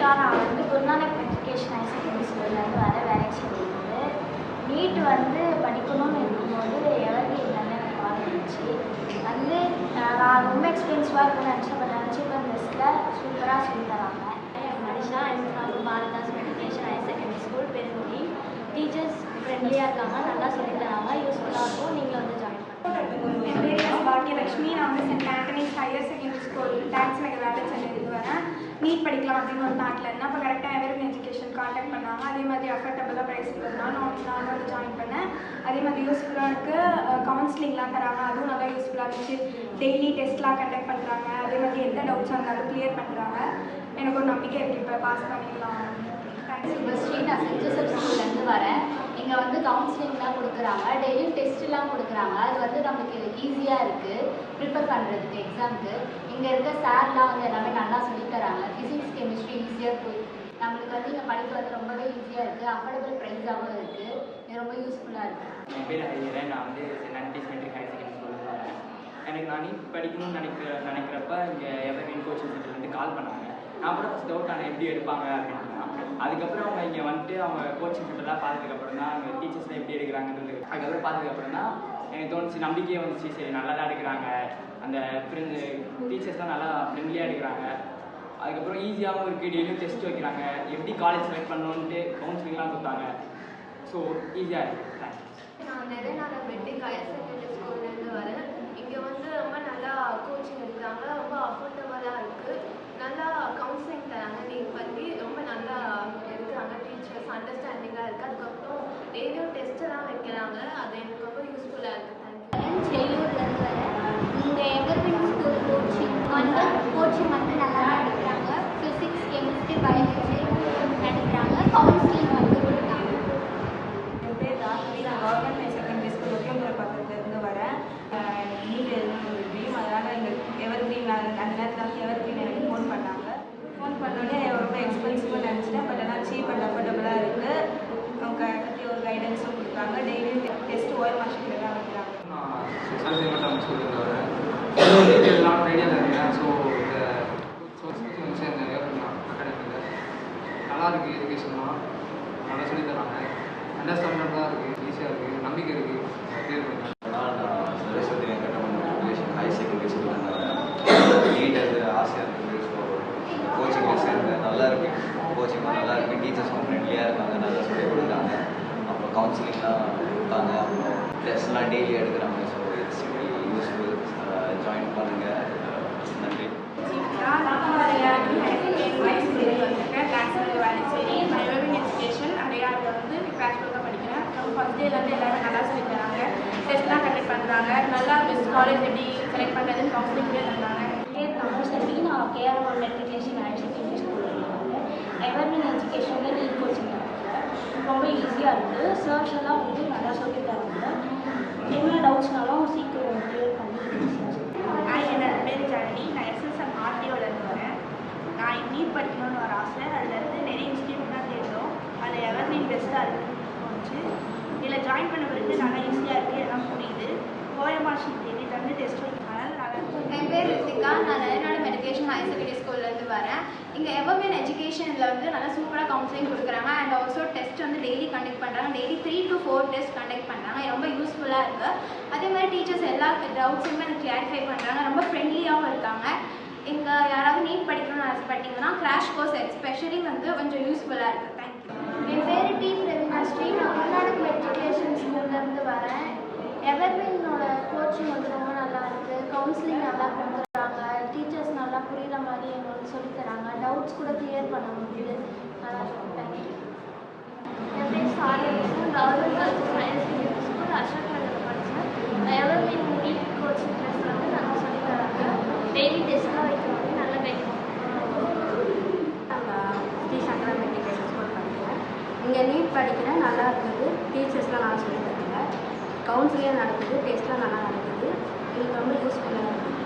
நான் வந்து Guru Nanak matriculation higher secondary ஸ்கூல்லேருந்து வேலைக்கு நீட் வந்து படிக்கணும்னு இருக்கும்போது எவர்கிரீன் வந்து எனக்கு கால் இருந்துச்சு. வந்து நான் ரொம்ப எக்ஸ்பென்சிவாக இருக்கும்னு நினச்ச பெஸ்ட்டில் சூப்பராக சொல்லி தராங்க. Manisha from Bharathas matriculation higher secondary school Perungudi. Teachers ஃப்ரெண்ட்லியாக இருக்காங்க, நல்லா சொல்லி தராங்க, யூஸ்ஃபுல்லாக இருக்கும். நீங்களும் வந்து ஜாயின் பண்ணுங்கள். என் பேர் எஸ் பாக்கியலட்சுமி. நான் வந்து send Antony's higher secondary school டான்ஸ் நகர் வேலை சென்னையிலேருந்து வரேன். நீட் படிக்கலாம் அப்படின்னு ஒரு தாட்டில் இருந்தேன். அப்போ கரெக்டாக எவர்கிரீன் எஜுகேஷன் கான்டாக்ட் பண்ணாங்க. அதே மாதிரி அஃபர்டபுளாக ப்ரைஸ் இருந்தால் நான் வந்து ஜாயின் பண்ணேன். அதே மாதிரி யூஸ்ஃபுல்லாக இருக்குது. கவுன்சிலிங்லாம் தராங்க, அதுவும் நல்லா யூஸ்ஃபுல்லாக இருந்துச்சு. டெய்லி டெஸ்ட்லாம் கண்டக்ட் பண்ணுறாங்க. அதே மாதிரி எந்த டவுட்ஸாக இருந்தாலும் கிளியர் பண்ணுறாங்க. எனக்கு ஒரு நம்பிக்கை இருக்குது, இப்போ பாஸ் பண்ணிடலாம். ஸ்ரீ நான் சென்ட் ஜோசப் ஸ்கூல்லேருந்து வரேன். இங்கே வந்து கவுன்சிலிங்லாம் கொடுக்குறாங்க, டெய்லியும் டெஸ்ட்லாம் கொடுக்குறாங்க. அது வந்து நமக்கு ஈஸியாக இருக்குது ப்ரிப்பேர் பண்ணுறதுக்கு எக்ஸாமுக்கு. இங்கே இருக்க சார்லாம் வந்து எல்லாமே நல்லா சொல்லித்தராங்க. ஃபிசிக்ஸ் கெமிஸ்ட்ரி ஈஸியாக போய் நம்மளுக்கு வந்து இங்கே படிக்க வந்து ரொம்பவே ஈஸியாக இருக்குது. அஃபோர்டபுள் ப்ரைஸாகவும் இருக்குது. இது ரொம்ப யூஸ்ஃபுல்லாக இருக்குது. என் பேர் ஹரிஹரன். நான் வந்து send Anthony's matric higher secondary ஸ்கூலில் வரேன். எனக்கு நான் நீட் படிக்கணும்னு நினைக்கிறப்ப இங்கே எவர்கிரீன் கோச்சிங் சென்டர்லேருந்து கால் பண்ணாங்க. நான் கூட ஃபஸ்ட் டவுட் ஆனால் எப்படி எடுப்பாங்க அப்படின்னு. அதுக்கப்புறம் அவங்க இங்கே வந்துட்டு அவங்க கோச்சிங் சென்டர்லாம் பார்த்ததுக்கப்புறம் தான் அவங்க டீச்சர்ஸ்லாம் எப்படி எடுக்கிறாங்கன்றது அதுக்கப்புறம் பார்த்ததுக்கப்புறம் தான் எனக்கு தோணுச்சு, நம்பிக்கையே வந்துச்சு. சரி, நல்லா தான் எடுக்கிறாங்க, அந்த டீச்சர்ஸ்லாம் நல்லா ஃப்ரெண்ட்லியாக எடுக்கிறாங்க. அதுக்கப்புறம் ஈஸியாகவும் இருக்குது. டெய்லியும் டெஸ்ட் வைக்கிறாங்க, எப்படி காலேஜ் செலக்ட் பண்ணணுன்ட்டு கவுன்சிலிங்லாம் கொடுத்தாங்க. ஸோ ஈஸியாக இருக்குது. தேங்க்ஸ். நான் நிறைய மெட்ரிக் ஹையர் செகண்டரி ஸ்கூல்லேருந்து வரேன். இங்கே வந்து ரொம்ப நல்லா கோச்சிங் எடுக்கிறாங்க, ரொம்ப அஃபோர்டபுளாக இருக்குது. நல்லா கவுன்சிலிங் தராங்க, நீட் பற்றி ரொம்ப நல்லா எடுக்கிறாங்க. டீச்சர்ஸ் அண்டர்ஸ்டாண்டிங்காக இருக்குது. அதுக்கப்புறம் டெய்லியும் டெஸ்ட்டெல்லாம் வைக்கிறாங்க. அது எனக்கு ரொம்ப யூஸ்ஃபுல்லாக இருக்குது. தேங்க்யூ. செல்லூர்லேருந்து வரேன். இங்கே எவர்கிரீன் ஸ்கூல் கோச்சிங் வந்து நல்லா எடுக்கிறாங்க. ஃபிசிக்ஸ் கெமிஸ்ட்ரி பயாலஜி எடுக்கிறாங்க. கவுன்சிலிங் வந்து கொடுக்குறாங்க. என் பேர் ராகவி. நான் கவர்மெண்ட் ஹையர் செகண்டரி ஸ்கூல் ஒட்டியம்புரம் பக்கத்துலேருந்து வரேன். நீட் எழுதணும் ஒரு ட்ரீம். அதனால் எங்கள் எவர்கிரீன் அந்த நேரத்தில் எவர்கிரீன் எனக்கு ஃபோன் பண்ணாங்க. ஃபோன் பண்ணோடனே ரொம்ப எக்ஸ்பென்சிவாக நினச்சிட்டேன். பட் ஆனால் சீப் அண்ட் அஃபோர்டபுளாக இருக்குது. அவங்க பற்றி ஒரு கைடன்ஸும் கொடுத்தாங்க. டெய்லி டெஸ்ட் ஓஎம்ஆர் ஷீட்லாம் வைக்கிறாங்க. நான் சிக்ஸ்த் ஸ்கூலில் வரேன். நான் ஐடியாவில் இருக்கேன். ஸோ இந்த வந்து சேர்ந்தேன் அகாடமியில். நல்லா இருக்குது எஜுகேஷன்லாம், நல்லா சொல்லி தராங்க. அண்டர்ஸ்டாண்டர்டாக இருக்குது, ஈஸியாக இருக்குது, நம்பிக்கை இருக்குது. கிளியர் பண்ணுறேன். நான் சரஸ்வதி வெங்கடரமன் மெட்ரிகுலேஷன் ஹையர் செகண்டரி ஸ்கூலில் வரேன். நீட் அது ஆசையாக இருக்குது. ஸோ கோச்சிங்கில் சேர்ந்தேன். நல்லா இருக்குது, கோச்சிங்கும் நல்லா இருக்குது. டீச்சர்ஸும் ஃப்ரெண்ட்லியாக இருக்காங்க, நல்லா சொல்லி கொடுக்குறாங்க. அப்புறம் கவுன்சிலிங்லாம் கொடுத்தாங்க. அப்புறம் டெஸ்ட்லாம் டெய்லி எடுக்கிறாங்க. So it's very useful. Join பண்ணுங்கள். நன்றி. எஜுகேஷன் அடையாளத்தில் வந்து கிளாஸ் தான் படிக்கிறேன். ஃபஸ்ட் டேலேருந்து எல்லாமே நல்லா சொல்லி தராங்க. டெஸ்ட்லாம் கண்டக்ட் பண்ணுறாங்க. நல்லா பெஸ்ட் காலேஜ் எப்படி செலக்ட் பண்ணுறதுன்னு கவுன்சிலிங்கே தந்தாங்க. பேர் தமிழ்செல்வி. நான் கேஆர்எம் மெட்ரிகுலேஷன் ஹையர் செகண்டரி ஸ்கூலில் இருக்கேன். எவர்கிரீன் எஜுகேஷனில் நீட் கோச்சிங் ரொம்ப ஈஸியாக இருக்குது. சர்ஸ் எல்லாம் வந்து நல்லா சொல்லி தராங்க. என்ன டவுட்ஸ்னாலும் சீக்கிரம் கிளியர் பண்ணி என்னோட பேர் ஜனனி. நான் எஸ்எஸ்எம் ஆர்டிஓலேருந்து வரேன். நான் நீட் படிக்கணும்னு ஒரு ஆசை. அதுலேருந்து நிறைய இன்ஸ்டியூட்லாம் தேடுறோம். அதில் எவர்கிரீன் பெஸ்ட்டாக இருக்குன்னு தோணுச்சு. இதில் ஜாயின் பண்ண பிறகு நல்லா ஈஸியாக இருக்குது, எல்லாம் புரியுது. ஓஎம்ஆர் ஷீட் தேடி தந்து டெஸ்ட் வைக்கிறதுனால நல்லா இருக்கும். என் பேர் ரித்திகா. நான் நிறைய மெட்ரிகுலேஷன் ஹையர் செகண்டரி ஸ்கூல்லேருந்து வரேன். இங்கே எவர்கிரீன் எஜுகேஷனில் வந்து நல்லா சூப்பராக கவுன்சிலிங் கொடுக்குறாங்க. அண்ட் ஆல்சோ டெஸ்ட் வந்து டெய்லி கண்டக்ட் பண்ணுறாங்க. டெய்லி 3 to 4 டெஸ்ட் கண்டக்ட் பண்ணுறாங்க. ரொம்ப யூஸ்ஃபுல்லாக இருக்குது. அதே மாதிரி டீச்சர்ஸ் எல்லா டவுட்ஸுமே எனக்கு கிளாரிஃபை பண்ணுறாங்க. ரொம்ப ஃப்ரெண்ட்லியாகவும் இருக்காங்க. இங்கே யாராவது நீட் படிக்கணும்னு ஆசைப்பட்டீங்கன்னா கிராஷ் கோர்ஸ் எஸ்பெஷலி வந்து கொஞ்சம் யூஸ்ஃபுல்லாக இருக்குது. தேங்க்யூ. என் பேர் டி பிரவீனா ஸ்ரீ. நான் குருநானக் மெட்ரிகுலேஷன் ஸ்கூல்லேருந்து வரேன். எவர்கிரீனோட கோச்சிங் வந்து ரொம்ப நல்லா இருக்குது. கவுன்சிலிங் நல்லா கொடுக்குறாங்க. டீச்சர்ஸ் நல்லா புரிகிற மாதிரி எங்களுக்கு சொல்லித்தராங்க. டவுட்ஸ் கூட கிளியர் பண்ண முடியுது. நல்லா இருக்கும். தேங்க்யூ. என் பேர் சாரியலிசன். Government girls higher secondary school Ashok நகரில் படித்தேன். எவர்கிரீன் நீட் கோச்சிங் கிளாஸ் வந்து நல்லா சொல்லித்தராங்க. டெய்லி டெஸ்ட்லாம் வைக்கிறாங்க, நல்லா கைட் ஸ்ரீ சங்கரா மெட்ரிகுலேஷன் ஸ்கூல் படிக்கிறேன். இங்கே நீட் படிக்கிறேன், நல்லா இருக்குது. டீச்சர்ஸ்லாம் நல்லா சொல்லி தராங்க. கவுன்சிலிங் நடக்குது, டெஸ்ட்லாம் நல்லா நடக்குது. இது ரொம்ப யூஸ்ஃபுல்லாக இருக்குது.